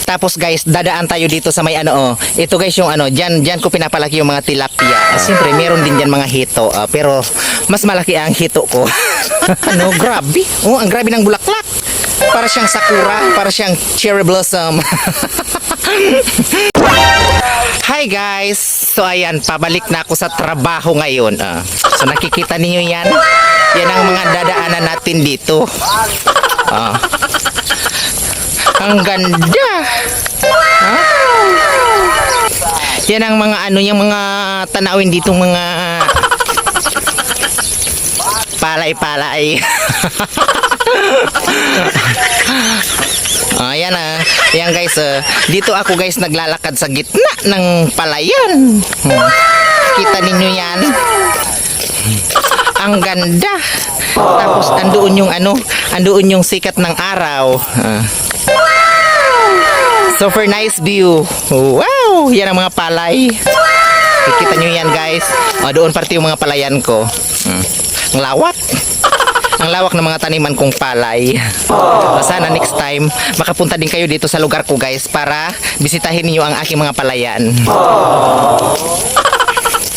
Tapos guys, dadaan tayo dito sa may ano, ito guys yung ano, diyan ko pinapalaki yung mga tilapia. Siyempre, meron din diyan mga hito, pero mas malaki ang hito ko. Ano, grabe. Oh, ang grabe ng bulaklak. Para siyang sakura, para siyang cherry blossom. Hi guys! So ayan, pabalik na ako sa trabaho ngayon. So nakikita niyo yan? Yan ang mga dadaanan natin dito. Ang ganda! Yan ang mga ano, yung mga tanawin dito, mga palay-palay. Ayan ayan guys, dito ako guys naglalakad sa gitna ng palayan. Kita ninyo yan? Ang ganda. Tapos andoon yung ano, andoon yung sikat ng araw. Super nice view. Wow, yan ang mga palay. Kikita nyo yan guys. Doon parte yung mga palayan ko. Ang lawak. Ang lawak ng mga taniman kong palay. Sana next time makapunta din kayo dito sa lugar ko guys para bisitahin niyo ang aking mga palayan.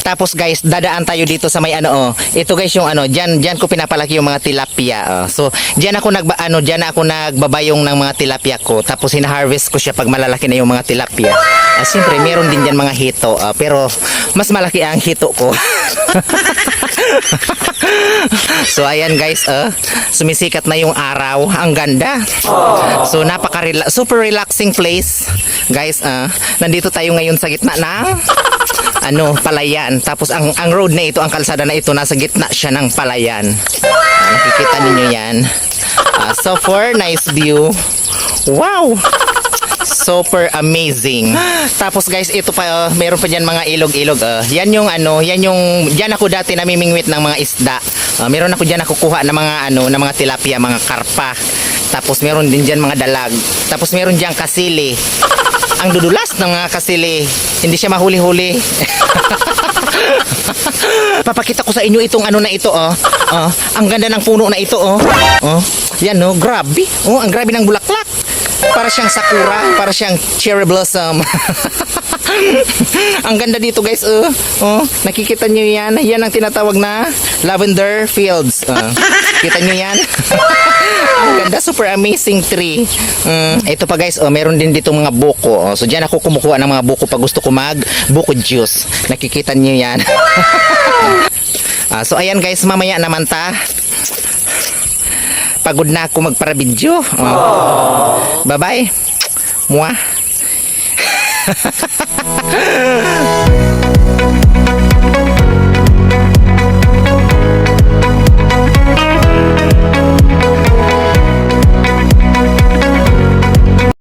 Tapos guys, dadaan tayo dito sa may ano, ito guys yung ano, diyan ko pinapalaki yung mga tilapia. So, diyan ako nagbabayong ng mga tilapia ko. Tapos hina-harvest ko siya pag malalaki na yung mga tilapia. Siyempre, meron din diyan mga hito, pero mas malaki ang hito ko. So, ayan guys, sumisikat na yung araw. Ang ganda. So, super relaxing place. Guys, nandito tayo ngayon sa gitna ng palayan. Tapos ang road na ito, ang kalsada na ito, nasa gitna siya ng palayan. Nakikita ninyo yan. Super nice view. Wow! Super amazing. Tapos guys, ito pa, meron pa diyan mga ilog-ilog. Yan yung diyan ako dati namimingwit ng mga isda. Meron ako diyan nakukuha ng mga ng mga tilapia, mga karpa. Tapos meron din diyan mga dalag. Tapos meron diyan kasili. Ang dudulas ng mga kasili, hindi siya mahuli-huli. Papakita ko sa inyo itong na ito, ang ganda ng puno na ito, yan, grabe. Ang grabe ng bulaklak. Para siyang sakura, para siyang cherry blossom. Ang ganda dito guys, nakikita nyo yan? Yan ang tinatawag na lavender fields. Kita nyo yan? Ang ganda, super amazing tree. Ito pa guys, meron din dito mga buko. So dyan ako kumukuha ng mga buko pag gusto ko mag buko juice. Nakikita nyo yan? So ayan guys, mamaya naman pagod na ako magpara-video. Bye-bye. Mwah.